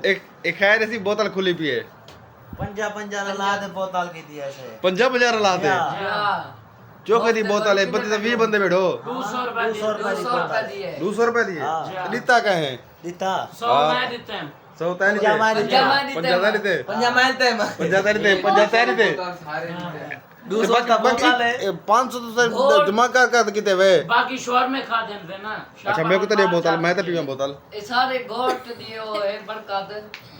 एक खैर ऐसी बोतल खुली पी है 50 ला दे बोतल की दी ऐसे 50 ला दे चौके दी बोतल है बत्ती तो 20 बंदे बैठो 200 रुपए 200 रुपए दिए हाँ। लीता का है दिता 100 मैं देते हैं 100 तैनी थे 50 थे पंजा थे दूसरा का बोतल है 500 तो जमा कर किते वे बाकी शोर में खा देते ना अच्छा मेरे को तो ये बोतल मैं तो पीवा बोतल ये सारे गोट दियो है बरकत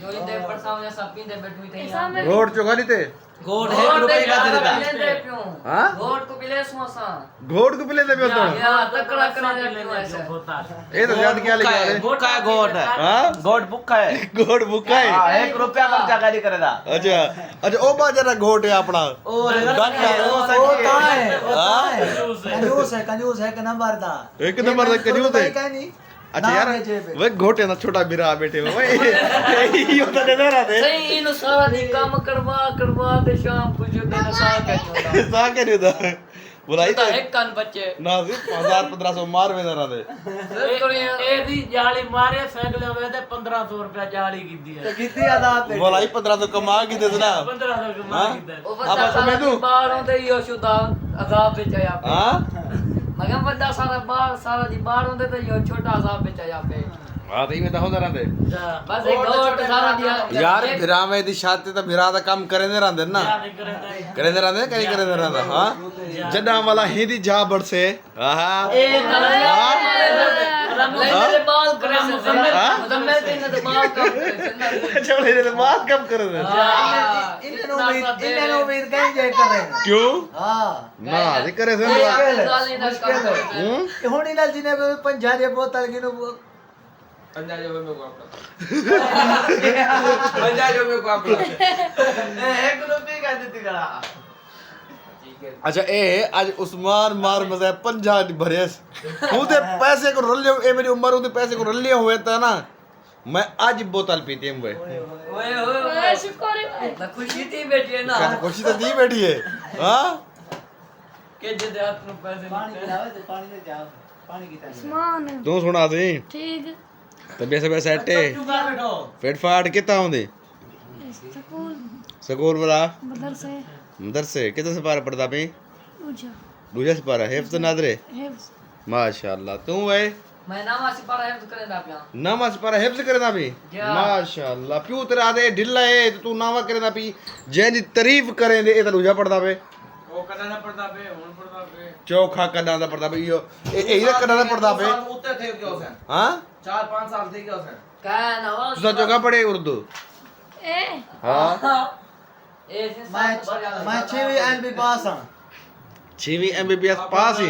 जो इधर परसाव या सब पींदे बैठुई थे रोड चोखा नहीं थे गोड 1 रुपए का देता हाँ गोट को पिले समोसा घोड़ को पिले दे तो या तकड़ा करे पियो ऐसे ये तो याद क्या लिखा है भूखा है गोड है हाँ गोड भूखा है घोड़ भूखा है हाँ 1 रुपया खर्चा करी करेगा अच्छा अच्छा ओ बाजरा घोट है अपना और वो ता है हाँ? कंजूस है कि नंबर दा एक नंबर का कंजूस है कहीं नहीं अच्छा यार वे घोटे ना छोटा बिरा बैठे हुए ये तो नजर आते सही इन सारा दी काम करवा दे शाम को जो दिन सा के छोड़ा सा के नहीं था बुलाई तो एक कान बच्चे ना जी 1500 मार में ना दे ए दी जाली मारे साइकिल में दे 1500 रुपया जाली की दी है कितनी आदाब पे बुलाई 1500 कमा की दे ना 1500 की मार की दे ओ अब बच्चा समझ सारा दूं? बाहर होते यो शुदा अजाब बेचा या पे हां मगर बच्चा सारा दी बाहर होते तो यो छोटा अजाब बेचा या पे हां तो इमे तो होदा रहंदे बस एक गोट सारा दिया यार बिरा में दी शादी तो बिरा दा काम करे ने रहंदे ना करे ने रहंदे कहीं करे ने रहंदा हां जड्डा वाला हिंदी जा बड़ से आहा ए मेरे बाल करे मुजम्मिल दिन तो बाल कम चले रे बात कब कर दे इन्हें उम्मीद कहीं जाए कर रहे हैं क्यों हाँ ना ये करे से हुणी लाल जी ने 50 बोतल की नो 50 रुपए में को आपका 50 रुपए को आपका 1 रुपए का देती करा अच्छा ए आज उस्मान मार मजा 50 भरेस उदे पैसे को रल ए मेरी उम्र उदे पैसे को रल हुए था ना मैं आज बोतल पीती हूं वे ओए शुक्र है ना खुशी थी बेटी है ना खुशी तो दी बैठी है हां के जे दे हाथ में पैसे पानी नहीं पिलावे तो पानी दे जाओ पानी की तरह मान तू सुना दी ठीक तबे से सेट है चुका बैठो पेट फाड़ कितना होंदे स्कूल स्कूल वाला मदरसे मदरसे कितने से पार पड़ता पे पूछा दूजा से पार हिफ्ज नादरे हिफ्ज माशाल्लाह तू वे मैं नामा से पर है तो करे ना पिया नमाज पर हिफ्ज करना भी क्या? माशाल्लाह प्यू तेरा दे ढिल्ला है तो तू नावा करना भी जेनी तारीफ करें दे ए तो दूजा पड़ता पे वो करना पड़ता पे होन पड़ता पे चौखा करना पड़ता पे यो ए करना पड़ता पे उतने थे क्या उसे हां 4-5 साल थे क्या उसे कहना वो दूसरा चौका पढ़े उर्दू ए हां ऐसे मैं 6वीं एमबी पास हूं 6वीं एमबीबीएस पास ही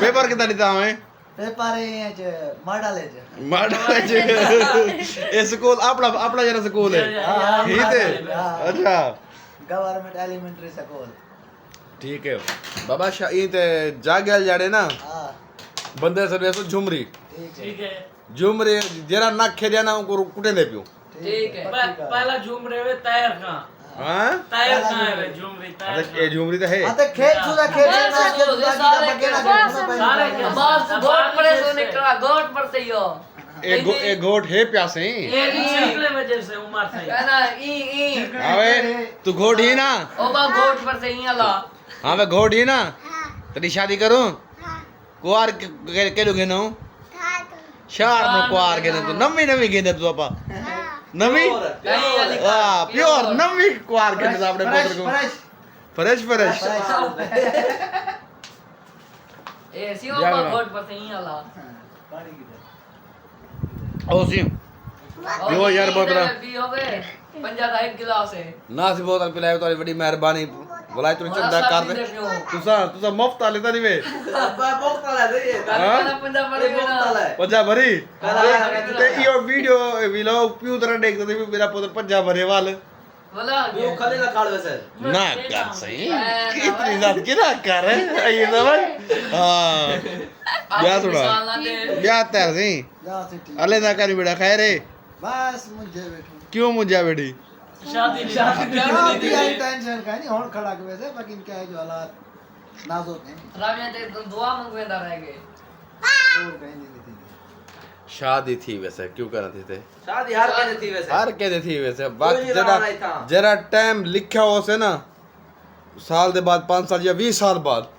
पेपर कितना देता हमें पेपर है जे मॉडल है जे माडा ए स्कूल अपना जरा स्कूल है ही थे अच्छा गवर्नमेंट एलिमेंट्री स्कूल ठीक है बाबा शाही ते जागल जाड़े ना हां बंदे सर्वे सो झुमरी ठीक है झुमरी जरा नाक खेदिया ना को कुटे दे पियो ठीक है पहला झूम रहे हुए टायर का हां टायर कहां है झूम रही टायर अरे ए झुमरी तो है हां तो खेल सुदा खेल ना खेल सुदा की दा बगे ना सारे बस गोट पड़े सो निकला गोट पर से यो ए घोट है प्यासे ये निकले वजह से उमर से कहना ई आवे तू घोट ही ना ओ बा गोट पर से ई अला हां मैं घोट ही ना तेरी शादी करूं कुआर के लोगे ना शार में कुआर के ना तू नवी गेंदे तू अपा नवी हां प्योर नवी कुआर के ना अपने पुत्र को फ्रेश ए सी ओ बा गोट पर से ई अला पानी की ओ सी यो यार बोतल भी होवे 50 का एक गिलास है ना सी बोतल पिलाए तो बड़ी मेहरबानी बोला तू चंदा कर दे तुसा मुफ्त लेता नहीं वे बोतल है ये कहना 50 पड़ेगा ना पंजा भरी ते यो वीडियो व्लॉग प्यू तरह देखते थे मेरा पुत्र पंजा भरे वाल बोला वो खले ना काल वैसे ना कर सही कितनी बात किना कर ये समझ हां क्या सुना क्या तैर सही जा सिटी अले ना कर बेटा खैर है बस मुझे बैठो क्यों मुझे बेटी शादी टेंशन का नहीं होड़ खड़ा के वैसे बाकी क्या है जो हालात नाजुक हैं रामिया ते दुआ मंगवेंदा रह गए और कहीं नहीं थी शादी थी वैसे क्यों करती थे शादी हर कहने थी वैसे हर कहते थी वैसे कोई बात नहीं जरा रहा था। जरा टाइम लिखा हो से ना साल दे बाद 5 साल या 20 साल बाद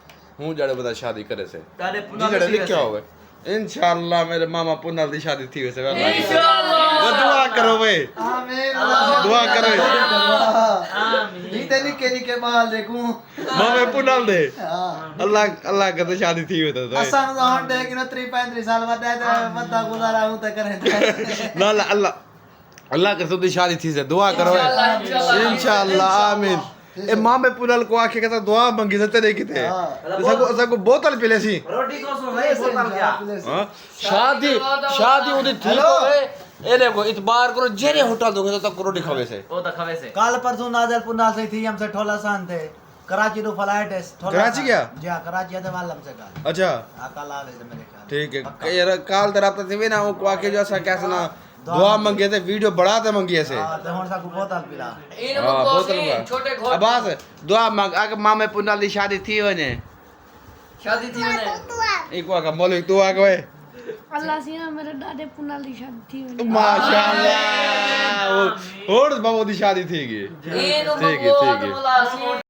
हूं जड़े बता शादी करे से तारे जी पुनः जड़े लिखा होवे इंशाल्लाह मेरे मामा पुनल दी शादी थी वैसे इंशाल्लाह। वो दुआ करो वे आमीन दुआ करो आमीन। इतने निके निके माल देखूं मामे पुनल दे हां अल्लाह का तो शादी थी वैसे तो असां तो हण दे कि 35 साल वदा तो बता गुजारा हूं त करे ना अल्लाह के तुदी शादी थी से दुआ करो इंशाल्लाह आमीन ए मामे पुनल को आके कहता दुआ मांगी से तेरे किते सबको बोतल पिले सी रोटी को सुन भाई बोतल क्या हाँ? शादी उदी ठीक हो गए ए देखो इतबार करो जेरे होटल दोगे तो तक रोटी खावे से वो तो खवे से कल परसों नाजल पुनाल से थी हमसे ठोला सान थे कराची तो फ्लाइट है कराची क्या? जी हां कराची है वालम से कल अच्छा हां कल आवे से मेरे ख्याल ठीक है यार काल तरफ तो थी ना वो को आके जो ऐसा कैसे ना दुआ मांगे थे वीडियो बढ़ाते मांगी ऐसे हां तो हुन सा को बोतल पिला इन हाँ, को बोतल से में। छोटे घोट अब्बास दुआ मांग आके मामे पुनल दी शादी थी वने शादी थी मैंने एक का मौलवी तू आ गए अल्लाह से ना मेरे दादे पुनाल दी शादी थी वने। माशाल्लाह और बाबू दी शादी थी इन ठीक है को